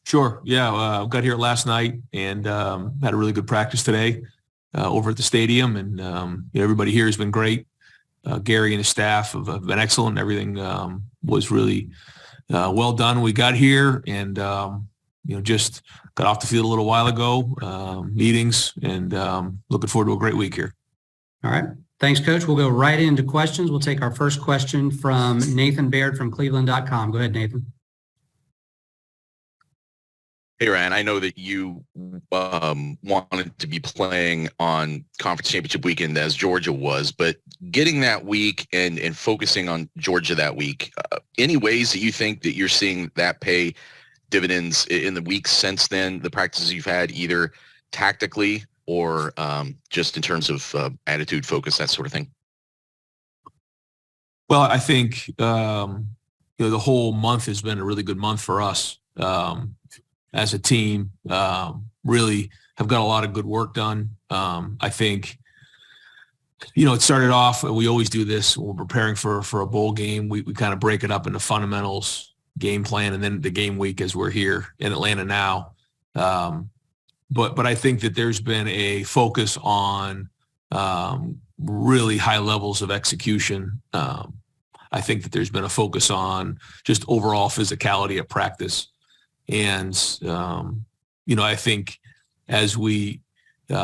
Sure. Yeah. Got here last night and had a really good practice today over at the stadium. And everybody here has been great. Gary and his staff have been excellent. Everything was really well done. We got here and, just got off the field a little while ago, meetings, and looking forward to a great week here. All right. Thanks, Coach. We'll go right into questions. We'll take our first question from Nathan Baird from Cleveland.com. Go ahead, Nathan. Hey, Ryan, I know that you wanted to be playing on conference championship weekend as Georgia was, but getting that week and focusing on Georgia that week, any ways that you think that you're seeing that pay dividends in the weeks since then, the practices you've had, either tactically or just in terms of attitude, focus, that sort of thing? Well, I think, the whole month has been a really good month for us. As a team, really have got a lot of good work done. I think, it started off, and we always do this when we're preparing for a bowl game. We kind of break it up into fundamentals, game plan, and then the game week as we're here in Atlanta now. But I think that there's been a focus on really high levels of execution. I think that there's been a focus on just overall physicality at practice. And, I think as we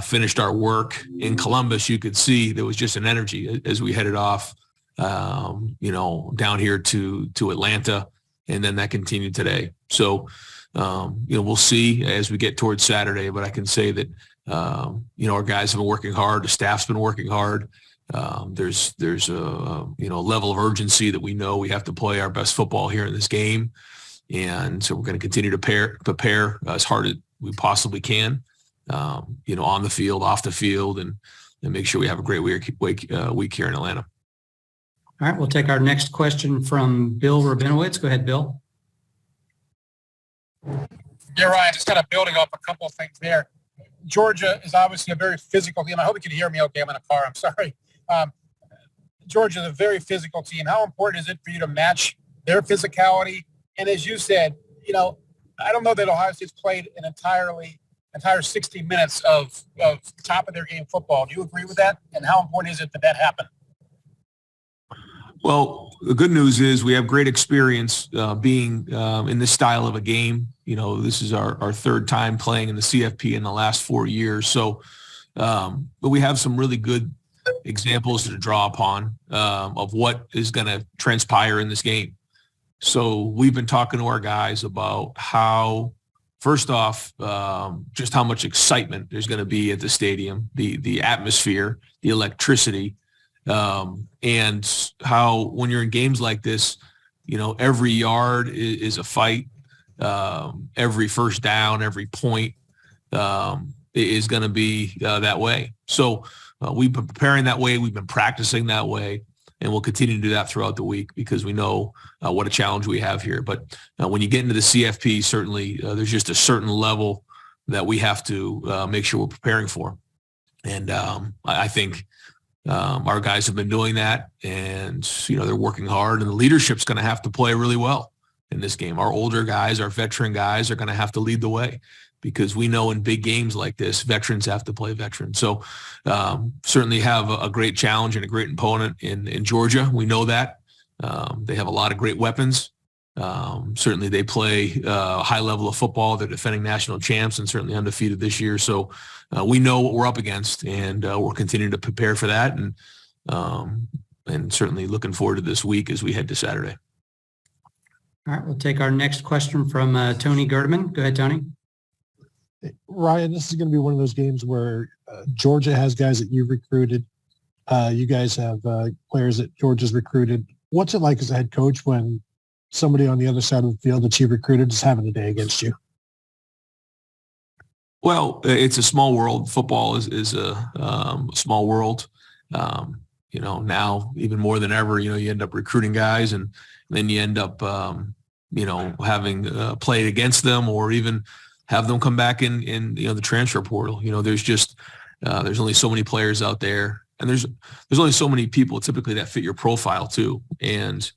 finished our work in Columbus, you could see there was just an energy as we headed off, down here to Atlanta, and then that continued today. So, we'll see as we get towards Saturday, but I can say that, our guys have been working hard. The staff's been working hard. There's a level of urgency that we know we have to play our best football here in this game. And so we're going to continue to prepare as hard as we possibly can, on the field, off the field, and make sure we have a great week here in Atlanta. All right, we'll take our next question from Bill Rabinowitz. Go ahead, Bill. Yeah, Ryan, just kind of building up a couple of things there. Georgia is obviously a very physical team. I hope you can hear me okay. I'm in a car. I'm sorry. Georgia is a very physical team. How important is it for you to match their physicality? And as you said, I don't know that Ohio State's played an entire 60 minutes of top of their game football. Do you agree with that? And how important is it that happen? Well, the good news is we have great experience being in this style of a game. This is our third time playing in the CFP in the last 4 years. So, but we have some really good examples to draw upon of what is going to transpire in this game. So we've been talking to our guys about how, first off, just how much excitement there's going to be at the stadium, the atmosphere, the electricity, and how when you're in games like this, every yard is a fight. Every first down, every point is going to be that way. So we've been preparing that way. We've been practicing that way. And we'll continue to do that throughout the week because we know what a challenge we have here. But when you get into the CFP, certainly there's just a certain level that we have to make sure we're preparing for. And I think our guys have been doing that, and they're working hard. And the leadership's going to have to play really well in this game. Our older guys, our veteran guys, are going to have to lead the way, because we know in big games like this, veterans have to play veterans. So certainly have a great challenge and a great opponent in Georgia. We know that. They have a lot of great weapons. Certainly they play a high level of football. They're defending national champs and certainly undefeated this year. So we know what we're up against, and we're continuing to prepare for that, and certainly looking forward to this week as we head to Saturday. All right, we'll take our next question from Tony Gerdeman. Go ahead, Tony. Ryan, this is going to be one of those games where Georgia has guys that you've recruited. You guys have players that Georgia's recruited. What's it like as a head coach when somebody on the other side of the field that you've recruited is having a day against you? Well, it's a small world. Football is a small world. Now even more than ever, you end up recruiting guys, and then you end up, having played against them, or even have them come back in the transfer portal. There's just there's only so many players out there, and there's only so many people typically that fit your profile too. And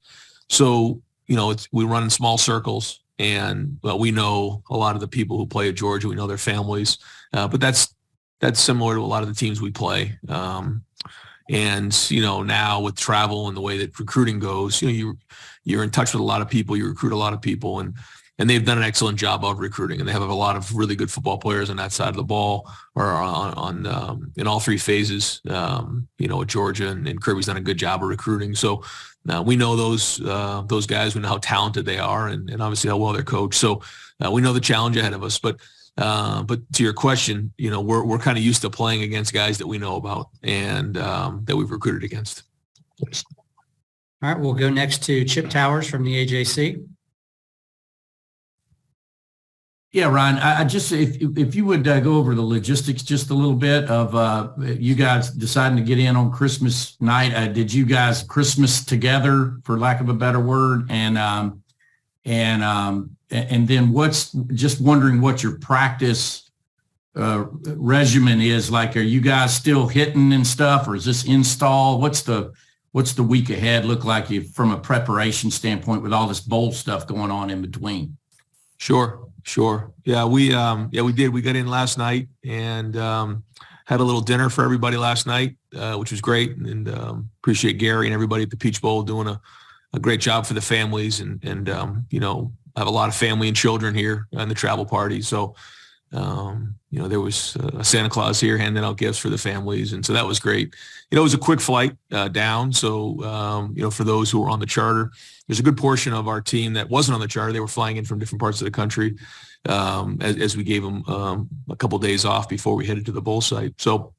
so we run in small circles, And we know a lot of the people who play at Georgia. We know their families, but that's similar to a lot of the teams we play. And now with travel and the way that recruiting goes, you're in touch with a lot of people. You recruit a lot of people, and they've done an excellent job of recruiting. And they have a lot of really good football players on that side of the ball, or on in all three phases. At Georgia, and Kirby's done a good job of recruiting. So we know those guys. We know how talented they are, and obviously how well they're coached. So we know the challenge ahead of us. But to your question, we're kind of used to playing against guys that we know about and that we've recruited against. All right, we'll go next to Chip Towers from the AJC. Yeah, Ryan, I just, if you would go over the logistics just a little bit of you guys deciding to get in on Christmas night. Did you guys Christmas together, for lack of a better word? And then just wondering what your practice regimen is like. Are you guys still hitting and stuff, or is this install? What's the week ahead look like from a preparation standpoint with all this bowl stuff going on in between? Sure. Yeah, we did. We got in last night and had a little dinner for everybody last night, which was great. And appreciate Gary and everybody at the Peach Bowl doing a great job for the families, and have a lot of family and children here on the travel party. So, there was a Santa Claus here handing out gifts for the families. And so that was great. It was a quick flight down. So, for those who were on the charter, there's a good portion of our team that wasn't on the charter. They were flying in from different parts of the country as we gave them a couple of days off before we headed to the bowl site. So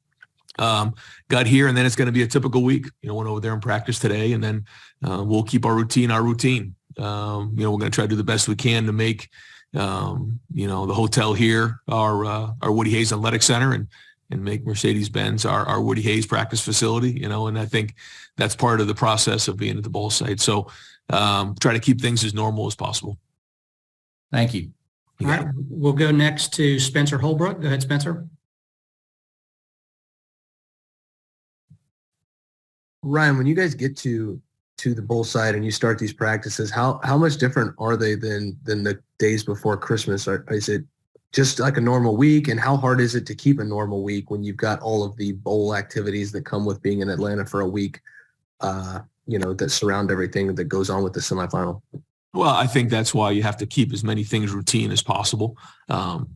got here, and then it's going to be a typical week. Went over there and practice today, and then we'll keep our routine. We're going to try to do the best we can to make, the hotel here our Woody Hayes Athletic Center, and make Mercedes-Benz our Woody Hayes practice facility, and I think that's part of the process of being at the bowl site. So try to keep things as normal as possible. Thank you. All right, we'll go next to Spencer Holbrook. Go ahead, Spencer. Ryan, when you guys get to the bowl site and you start these practices, how much different are they than the days before Christmas? Is it just like a normal week? And how hard is it to keep a normal week when you've got all of the bowl activities that come with being in Atlanta for a week, that surround everything that goes on with the semifinal? Well, I think that's why you have to keep as many things routine as possible,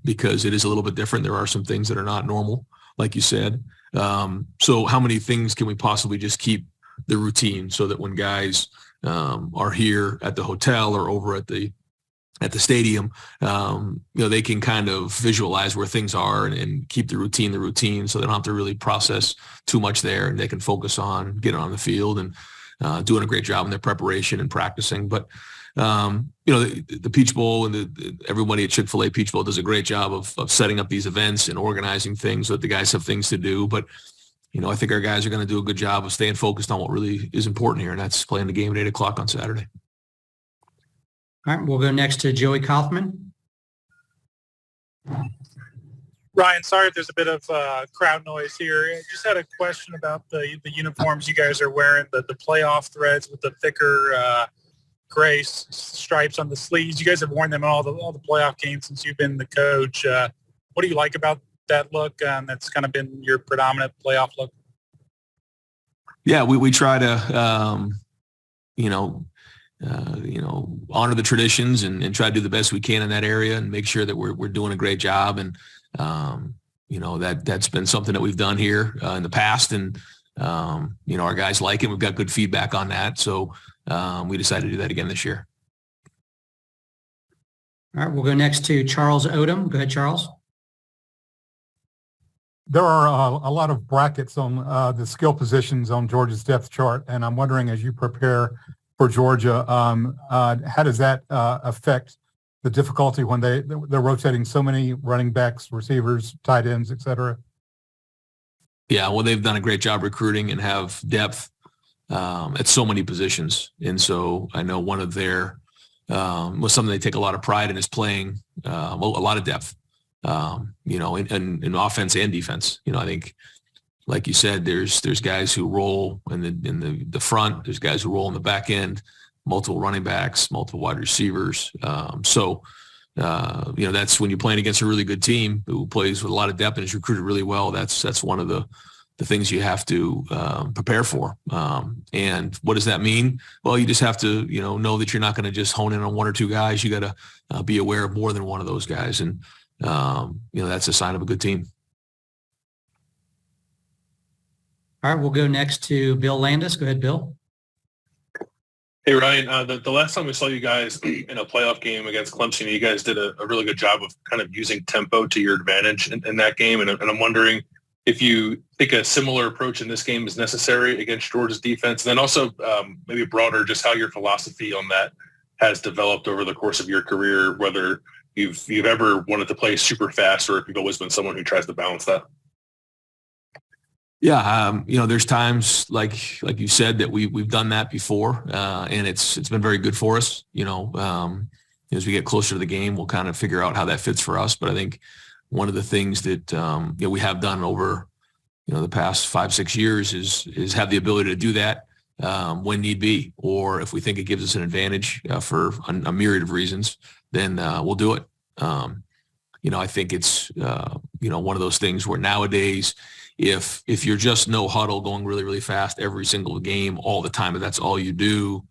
because it is a little bit different. There are some things that are not normal, like you said. So how many things can we possibly just keep the routine so that when guys are here at the hotel or over at the stadium, they can kind of visualize where things are and keep the routine, so they don't have to really process too much there, and they can focus on getting on the field and doing a great job in their preparation and practicing. But the Peach Bowl and everybody at Chick-fil-A Peach Bowl does a great job of setting up these events and organizing things so that the guys have things to do. But I think our guys are going to do a good job of staying focused on what really is important here, and that's playing the game at 8:00 on Saturday. All right, we'll go next to Joey Kaufman. Ryan, sorry if there's a bit of crowd noise here. I just had a question about the uniforms you guys are wearing, the playoff threads with the thicker gray stripes on the sleeves. You guys have worn them in all the playoff games since you've been the coach. What do you like about that look? That's kind of been your predominant playoff look. Yeah, we try to, honor the traditions and try to do the best we can in that area and make sure that we're doing a great job. And, that's been something that we've done here in the past. And, our guys like it. We've got good feedback on that. So we decided to do that again this year. All right, we'll go next to Charles Odom. Go ahead, Charles. There are a lot of brackets on the skill positions on Georgia's depth chart, and I'm wondering, as you prepare for Georgia, how does that affect the difficulty when they're rotating so many running backs, receivers, tight ends, et cetera? Yeah, well, they've done a great job recruiting and have depth at so many positions. And so I know one of their was something they take a lot of pride in is playing a lot of depth. In offense and defense. I think, like you said, there's guys who roll in the front. There's guys who roll in the back end. multiple running backs, multiple wide receivers. That's when you're playing against a really good team who plays with a lot of depth and is recruited really well. That's one of the things you have to prepare for. And what does that mean? Well, you just have to, know that you're not going to just hone in on one or two guys. You got to be aware of more than one of those guys. And, that's a sign of a good team. All right, we'll go next to Bill Landis. Go ahead, Bill. Hey, Ryan, the last time we saw you guys in a playoff game against Clemson, you guys did a really good job of kind of using tempo to your advantage in that game. And I'm wondering if you think a similar approach in this game is necessary against Georgia's defense. And then also maybe broader, just how your philosophy on that has developed over the course of your career, whether you've ever wanted to play super fast or if you've always been someone who tries to balance that. Yeah, there's times like you said that we've done that before, and it's been very good for us. As we get closer to the game, we'll kind of figure out how that fits for us. But I think one of the things that we have done over the past 5-6 years is have the ability to do that when need be, or if we think it gives us an advantage for a myriad of reasons, then we'll do it. I think it's one of those things where nowadays, if you're just no huddle going really, really fast every single game all the time, and that's all you do,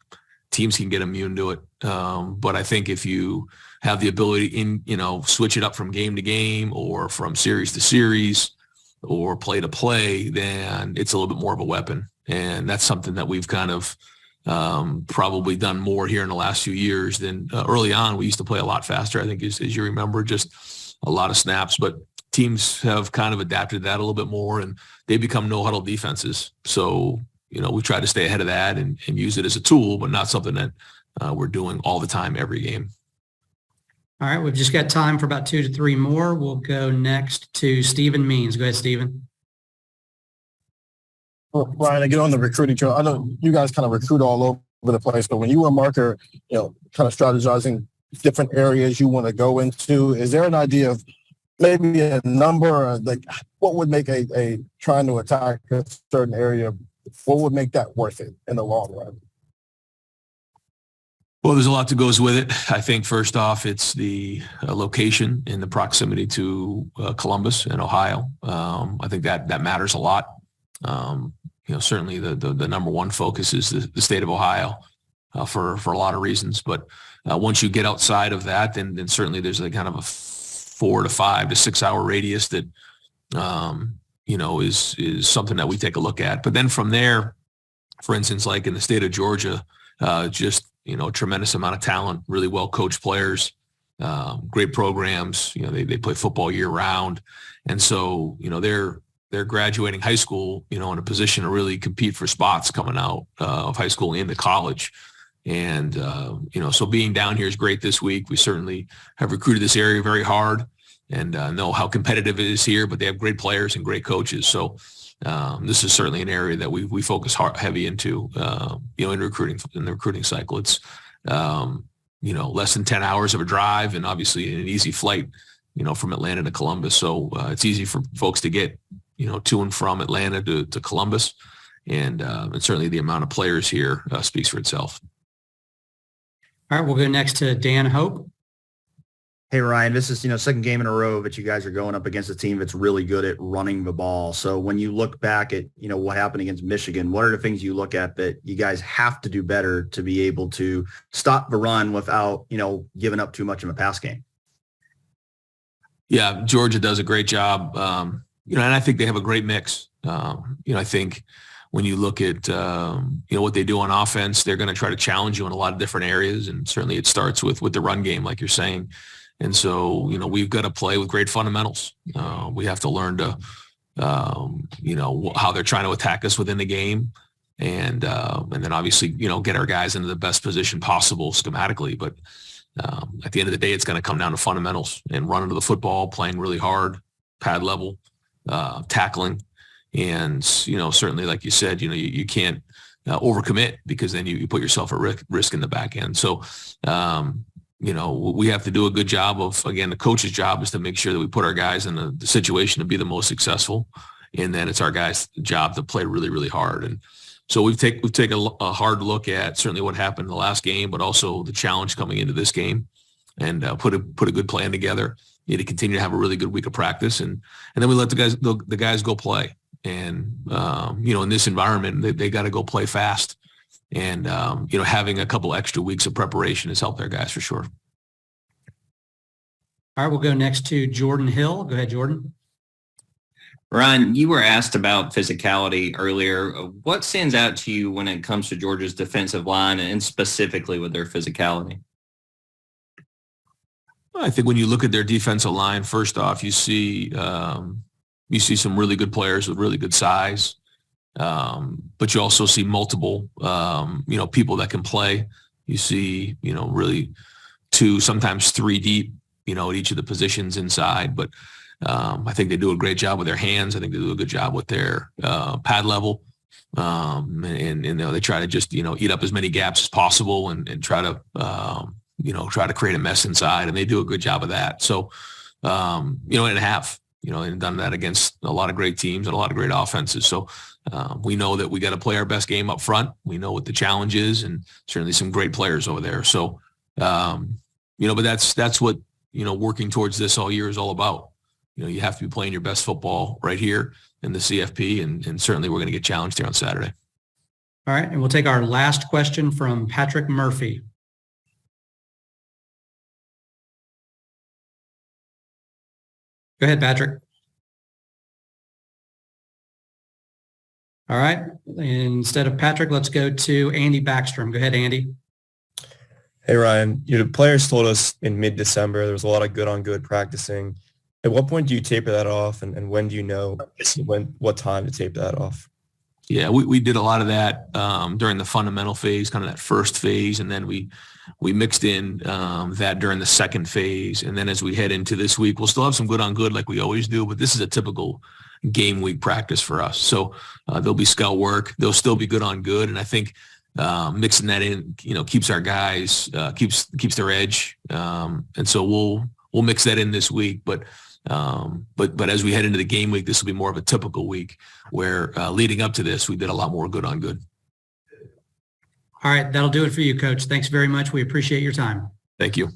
teams can get immune to it. But I think if you have the ability switch it up from game to game or from series to series or play to play, then it's a little bit more of a weapon. And that's something that we've kind of probably done more here in the last few years than early on. We used to play a lot faster, I think, as you remember, just a lot of snaps. But teams have kind of adapted that a little bit more, and they become no huddle defenses. So, we try to stay ahead of that and use it as a tool, but not something that we're doing all the time, every game. All right, we've just got time for about 2 to 3 more. We'll go next to Stephen Means. Go ahead, Stephen. Well, Ryan, I get on the recruiting trail. I know you guys kind of recruit all over the place, but when you were a marker, kind of strategizing different areas you want to go into, is there an idea of maybe a number, like what would make a trying to attack a certain area, what would make that worth it in the long run? Well, there's a lot that goes with it. I think first off, it's the location and the proximity to Columbus and Ohio. I think that matters a lot. Certainly the number one focus is the state of Ohio for a lot of reasons. But once you get outside of that, then certainly there's a kind of a 4 to 5 to 6 hour radius that, is something that we take a look at. But then from there, for instance, like in the state of Georgia, just, a tremendous amount of talent, really well coached players, great programs. They play football year round. And so, they're graduating high school, in a position to really compete for spots coming out of high school into college. And, so being down here is great this week. We certainly have recruited this area very hard and know how competitive it is here, but they have great players and great coaches. So this is certainly an area that we focus heavy into, in the recruiting cycle. It's, less than 10 hours of a drive and obviously an easy flight, from Atlanta to Columbus. So it's easy for folks to get, to and from Atlanta to Columbus. And certainly the amount of players here speaks for itself. All right, we'll go next to Dan Hope. Hey, Ryan, this is, second game in a row that you guys are going up against a team that's really good at running the ball. So when you look back at, what happened against Michigan, what are the things you look at that you guys have to do better to be able to stop the run without, giving up too much in a pass game? Yeah, Georgia does a great job. And I think they have a great mix. I think when you look at, what they do on offense, they're going to try to challenge you in a lot of different areas. And certainly it starts with the run game, like you're saying. And so, we've got to play with great fundamentals. We have to learn to, how they're trying to attack us within the game. And then obviously, get our guys into the best position possible schematically. But at the end of the day, it's going to come down to fundamentals and running to the football, playing really hard, pad level, tackling. And, certainly, like you said, you can't overcommit because then you put yourself at risk in the back end. So, we have to do a good job of, again, the coach's job is to make sure that we put our guys in the situation to be the most successful. And then it's our guys' job to play really, really hard. And So we've taken a hard look at certainly what happened in the last game, but also the challenge coming into this game, and put a good plan together. You need to continue to have a really good week of practice, and then we let the guys go play. And in this environment, they got to go play fast. And having a couple extra weeks of preparation has helped their guys for sure. All right, we'll go next to Jordan Hill. Go ahead, Jordan. Ryan, you were asked about physicality earlier. What stands out to you when it comes to Georgia's defensive line and specifically with their physicality? I think when you look at their defensive line, first off, you see some really good players with really good size, but you also see multiple, people that can play. You see, really 2, sometimes 3 deep, at each of the positions inside. But I think they do a great job with their hands. I think they do a good job with their pad level. And they try to just, eat up as many gaps as possible and try to, try to create a mess inside. And they do a good job of that. So, and have, and done that against a lot of great teams and a lot of great offenses. So we know that we got to play our best game up front. We know what the challenge is, and certainly some great players over there. So, but that's what, working towards this all year is all about. You have to be playing your best football right here in the CFP, and certainly we're going to get challenged here on Saturday. All right, and we'll take our last question from Patrick Murphy. Go ahead, Patrick. All right, instead of Patrick, let's go to Andy Backstrom. Go ahead, Andy. Hey, Ryan, the players told us in mid-December there was a lot of good-on-good practicing. At what point do you taper that off, and when do you know what time to taper that off? Yeah, we did a lot of that during the fundamental phase, kind of that first phase, and then we mixed in that during the second phase. And then as we head into this week, we'll still have some good-on-good like we always do, but this is a typical game week practice for us. So there'll be scout work. There'll still be good-on-good, and I think mixing that in, keeps our guys, keeps their edge. And so we'll mix that in this week, but as we head into the game week, this will be more of a typical week where leading up to this, we did a lot more good-on-good. All right, that'll do it for you, Coach. Thanks very much. We appreciate your time. Thank you.